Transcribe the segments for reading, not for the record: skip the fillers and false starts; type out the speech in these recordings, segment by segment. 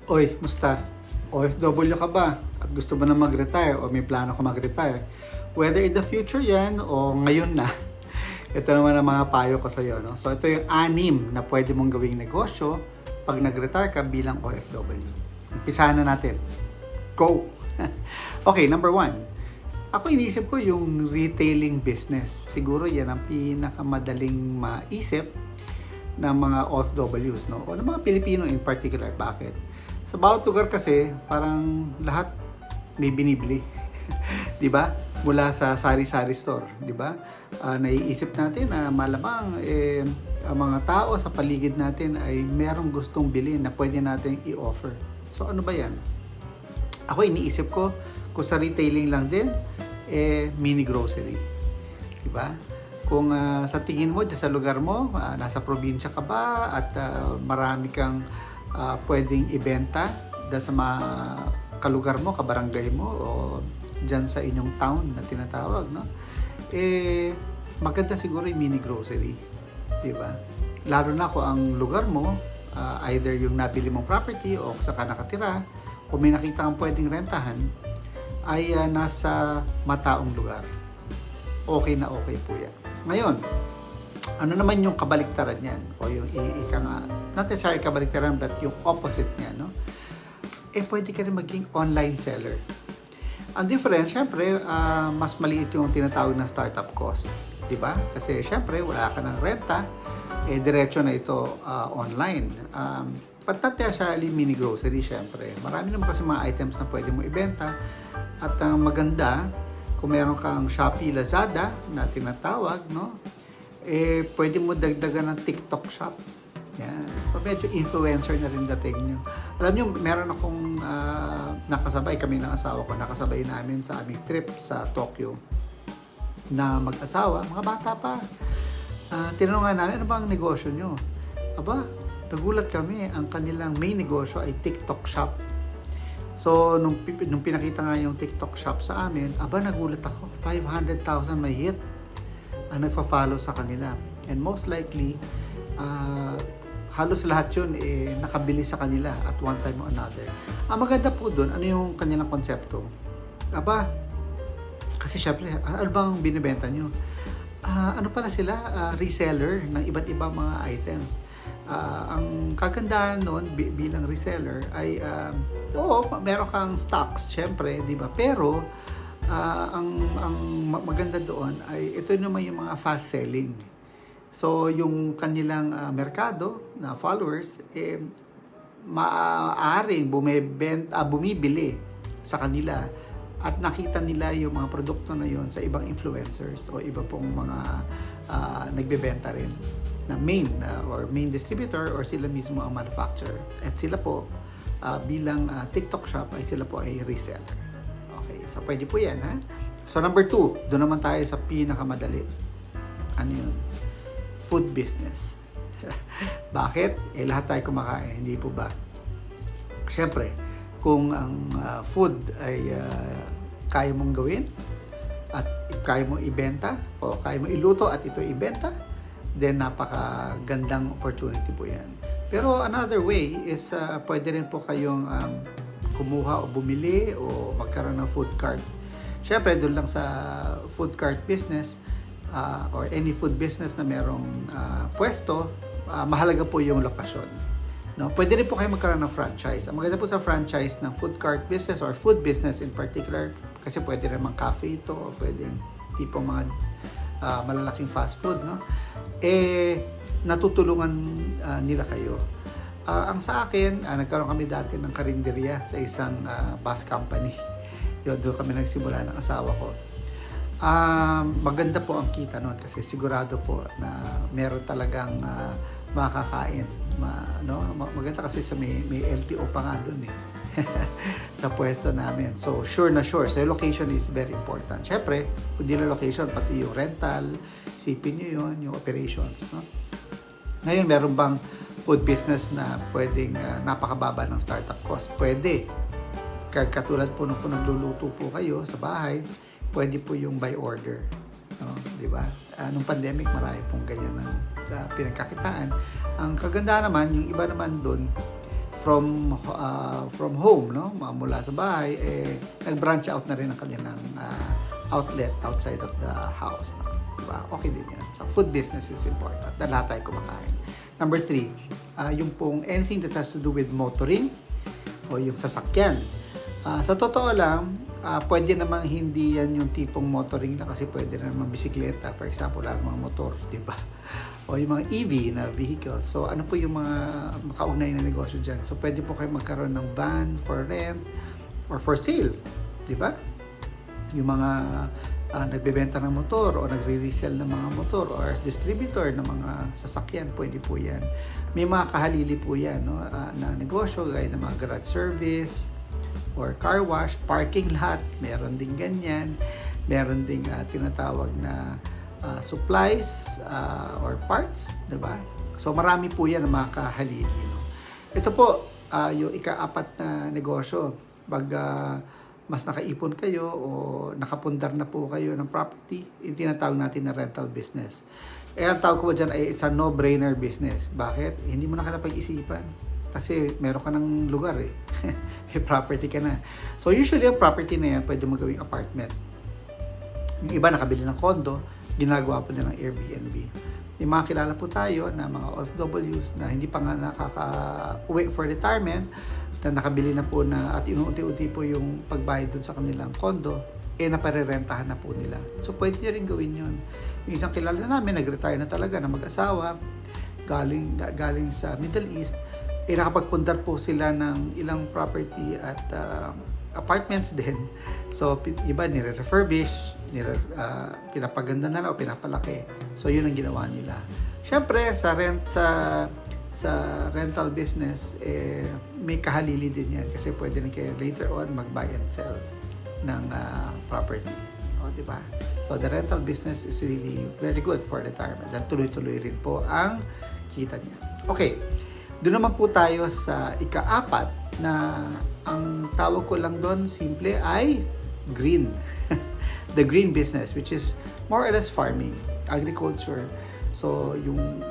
Oy, musta? OFW ka ba? At gusto mo na mag-retire o may plano ka mag-retire? Whether in the future yan o ngayon na, ito naman ang mga payo ko sa iyo. No? So ito yung 6 na pwede mong gawing negosyo pag nag-retire ka bilang OFW. Umpisahan na natin. Go! Okay, number 1. Ako iniisip ko yung retailing business. Siguro yan ang pinakamadaling maisip ng mga OFWs, no? O ng mga Pilipino in particular. Bakit? Sa bawat lugar kasi, parang lahat may binibili. 'Di ba? Mula sa sari-sari store, 'di ba? Naiisip natin na malamang ang mga tao sa paligid natin ay merong gustong bilhin na pwede natin i-offer. So ano ba 'yan? Ako iniisip ko kung sa retailing lang din mini grocery. 'Di ba? Kung sa tingin mo sa lugar mo, nasa probinsya ka ba at marami kang pwedeng ibenta dahil sa mga kalugar mo, kabarangay mo o dyan sa inyong town na tinatawag, no? Maganda siguro yung mini grocery, di ba? Lalo na kung ang lugar mo, either yung nabili mong property o sa ka nakatira, kung may nakita kang pwedeng rentahan, ay nasa mataong lugar. Okay na okay po yan. Ngayon, ano naman yung kabaliktaran niyan? O yung ika nga, not necessarily kabaliktaran, but yung opposite niya, no? Pwede ka rin maging online seller. Ang difference, syempre, mas maliit yung tinatawag na startup cost. Diba? Kasi syempre, wala ka ng renta, diretso na ito online. But not necessarily mini grocery, syempre. Marami naman kasi mga items na pwede mo ibenta. At ang maganda, kung meron kang Shopee, Lazada na tinatawag, no? Pwede mo dagdagan ng TikTok shop. Yan. So, medyo influencer na rin dating nyo. Alam nyo, meron akong nakasabay, kami ng asawa ko, nakasabay namin sa aming trip sa Tokyo na mag-asawa, mga bata pa. Tinanong namin, ano ba ang negosyo nyo? Aba, nagulat kami, ang kanilang main negosyo ay TikTok shop. So, nung pinakita nga yung TikTok shop sa amin, aba, nagulat ako, 500,000 may hit ang nagfa-follow sa kanila. And most likely, halos lahat yun nakabili sa kanila at one time or another. Ang maganda po doon, ano yung kanilang konsepto? Aba, kasi syempre, ano bang binibenta nyo? Ano pala sila? Reseller ng iba't ibang mga items. Ang kagandahan noon bilang reseller ay, meron kang stocks, syempre, di ba? Pero, ang maganda doon ay ito naman yung mga fast selling. So, yung kanilang merkado na followers, maaaring bumibili sa kanila at nakita nila yung mga produkto na yon sa ibang influencers o iba pong mga nagbebenta rin na main distributor or sila mismo ang manufacturer. At sila po, bilang TikTok shop, ay sila po ay reseller. Okay, so pwede po yan, ha? So, number 2, doon naman tayo sa pinakamadali. Ano yun? Food business. Bakit? Lahat tayo kumakain, hindi po ba? Siyempre, kung ang food ay kaya mong gawin at kaya mong ibenta o kaya mong iluto at ito ibenta, then napakagandang opportunity po yan. Pero another way is pwede rin po kayong kumuha o bumili o magkaroon ng food cart. Siyempre, doon lang sa food cart business, or any food business na merong pwesto, mahalaga po yung lokasyon. No? Pwede rin po kayo magkaroon ng franchise. Ang maganda po sa franchise ng food cart business or food business in particular, kasi pwede rin mga cafe ito, o pwede tipong mga malalaking fast food, no? Natutulungan nila kayo. Ang sa akin, nagkaroon kami dati ng karinderya sa isang bus company. Yun, doon kami nagsimula ng asawa ko. Maganda po ang kita noon kasi sigurado po na meron talagang makakain. Maganda kasi sa may LTO pa nga doon sa pwesto namin. So, sure na sure. So, location is very important. Siyempre, kung di na location, pati yung rental, isipin nyo yun, yung operations. No? Ngayon, meron bang food business na pwedeng napakababa ng startup cost? Pwede. Katulad po nung nagluluto po kayo sa bahay, pwede po yung by order, no? Di ba? Nung pandemic, marami pong ganyan ng pinagkakitaan. Ang kaganda naman, yung iba naman doon, from home, no? Mula sa bahay, nag-branch out na rin ang kanilang outlet outside of the house. No? Diba? Okay din yan. So, food business is important. Na lahat tayo kumakain. Number 3, yung pong anything that has to do with motoring o yung sasakyan. Sa totoo lang, pwede namang hindi yan yung tipong motoring na kasi pwede na naman bisikleta. For example, lang mga motor, di ba? O yung mga EV na vehicle. So, ano po yung mga makaugnay na negosyo dyan? So, pwede po kayo magkaroon ng van for rent or for sale. Di ba? Yung mga nagbebenta ng motor o nagre-resell ng mga motor or as distributor ng mga sasakyan, pwede po yan. May mga kahalili po yan, no? Na negosyo, gaya ng mga garage service or car wash, parking lot, meron din ganyan. Meron ding tinatawag na supplies or parts, diba? So marami po yan ang mga kahalili. No? Ito po, yung ika-4 na negosyo. Pag mas nakaipon kayo o nakapundar na po kayo ng property, yung tinatawag natin na rental business. Ang tawag ko dyan ay it's a no-brainer business. Bakit? Hindi mo na pag-isipan. Kasi meron ka ng lugar eh. May property ka na. So usually ang property na yan pwede mo gawing apartment. Yung iba nakabili ng condo, ginagawa po nila ng Airbnb. Yung mga kilala po tayo na mga OFWs na hindi pa nga nakaka-uwi for retirement, na nakabili na po na at inuunti-unti po yung pagbayad dun sa kanilang condo, naparerentahan na po nila. So pwede nyo rin gawin yun. Yung isang kilala namin, nag-retire na talaga na mag-asawa, galing sa Middle East, nakapagpundar po sila ng ilang property at apartments din. So, iba nire-refurbish, pinapaganda na lang o pinapalaki. So, yun ang ginawa nila. Siyempre, sa rental business, may kahalili din yan kasi pwede na kayo later on mag-buy and sell ng property. O, diba? So, the rental business is really very good for retirement. At tuloy-tuloy rin po ang kita niya. Okay. Doon naman po tayo sa ika-4 na ang tawag ko lang doon simple ay green. The green business, which is more or less farming, agriculture. So, yung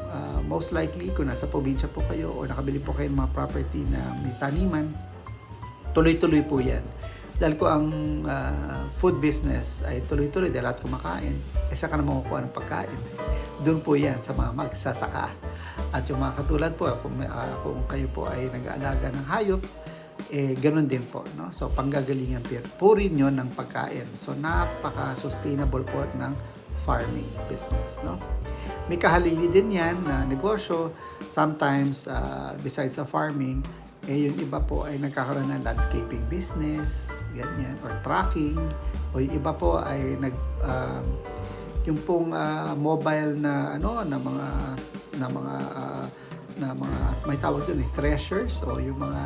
most likely, kung nasa probinsya po kayo o nakabili po kayo ng mga property na may taniman, tuloy-tuloy po yan. Dahil ko ang food business ay tuloy-tuloy dahil lahat kumakain, saka na makukuha ng pagkain. Doon po yan sa mga magsasaka. At yung mga katulad po, kung kayo po ay nag-aalaga ng hayop, ganun din po. No? So, panggagalingan po rin yun ng pagkain. So, napaka-sustainable po ng farming business. No? May kahalili din yan na negosyo. Sometimes, besides sa farming, yung iba po ay nagkakaroon ng landscaping business, ganyan, or tracking, o yung iba po ay yung pong mobile na mga may tawag doon treasures o yung mga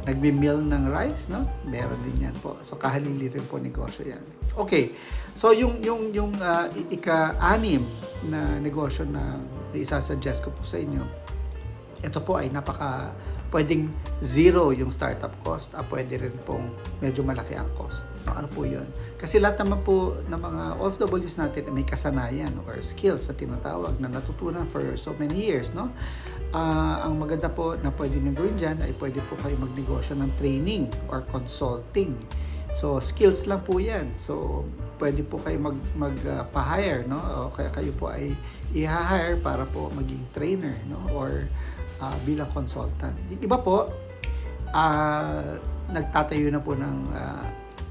nagmi-mill ng rice, no? Meron din yan po. So kahalili rin po negosyo yan. Okay. So yung ika-6 na negosyo na isasuggest ko po sa inyo, ito po ay pwedeng zero yung startup cost, pwede rin pong medyo malaki ang cost. Ano po yun? Kasi lahat naman po ng mga OFWs natin may kasanayan or skills na tinatawag na natutunan for so many years, no? Ang maganda po na pwede nyo gawin dyan ay pwede po kayo magnegosyo ng training or consulting. So, skills lang po yan. So, pwede po kayo mag-hire, no? O kaya kayo po ay i-hire para po maging trainer, no? Or bilang consultant. Iba po, nagtatayo na po ng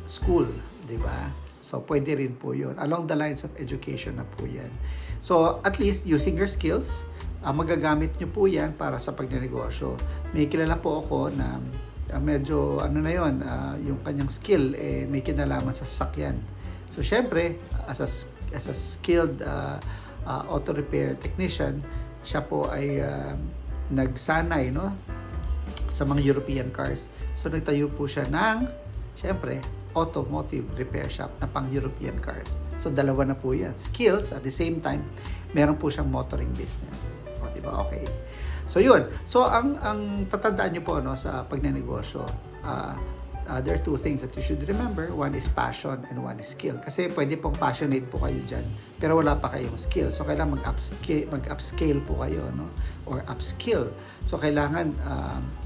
school, di ba? So, pwede rin po yun. Along the lines of education na po yan. So, at least, using your skills, magagamit nyo po yan para sa pagnenegosyo. May kilala po ako na medyo, yung kanyang skill, may kinalaman sa sasakyan. So, syempre, as a skilled auto repair technician, siya po ay nagsanay, no, sa mga European cars. So, nagtayo po siya ng, syempre, automotive repair shop na pang European cars. So, dalawa na po yan. Skills, at the same time, meron po siyang motoring business. O, diba? Okay. So, yun. So, ang tatandaan nyo po, no, sa pagnenegosyo, there are two things that you should remember. One is passion and one is skill. Kasi pwede pong passionate po kayo dyan, pero wala pa kayong skill. So, kailangan mag-upscale po kayo, no? Or upskill. So, kailangan,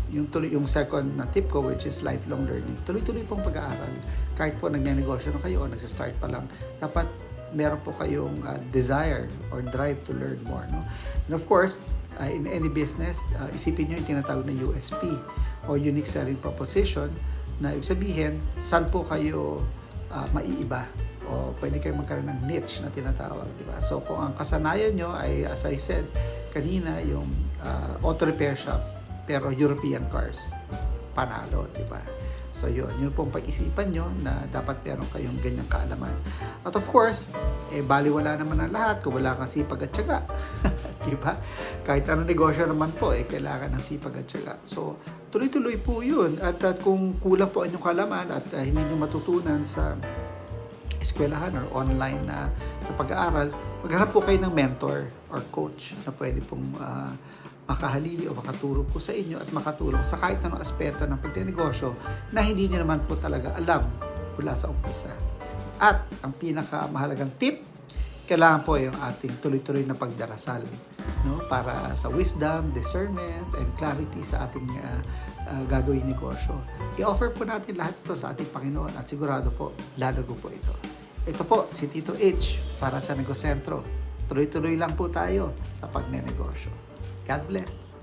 yung second na tip ko, which is lifelong learning. Tuloy-tuloy pong pag-aaral. Kahit po nagnenegosyo na kayo o nagsa-start pa lang, dapat meron po kayong desire or drive to learn more, no? And of course, in any business, isipin nyo yung tinatawag na USP o Unique Selling Proposition, na ibig sabihin, saan po kayo maiiba o pwede kayo magkaroon ng niche na tinatawag, di ba? So, kung ang kasanayan nyo ay, as I said kanina, yung auto repair shop, pero European cars, panalo, di ba? So, yun pong pag-isipan nyo na dapat meron kayong ganyang kaalaman. At of course, baliwala naman ang lahat kung wala kang sipag at tiyaga. Di ba? Kahit anong negosyo naman po, kailangan ng sipag at tiyaga. So, tuloy-tuloy po yun. At kung kulang po ang inyong kaalaman at hindi nyo matutunan sa eskwelahan or online na pag-aaral, maghanap po kayo ng mentor or coach na pwede pong makahalili o makaturo po sa inyo at makatulong sa kahit anong aspeto ng pagninegosyo na hindi nyo naman po talaga alam mula sa umpisa. At ang pinakamahalagang tip, kailangan po yung ating tuloy-tuloy na pagdarasal, no? Para sa wisdom, discernment, and clarity sa ating gagawin negosyo. I-offer po natin lahat ito sa ating Panginoon at sigurado po, lalago po ito. Ito po, si Tito H para sa Negosentro. Tuloy-tuloy lang po tayo sa pagnenegosyo. God bless!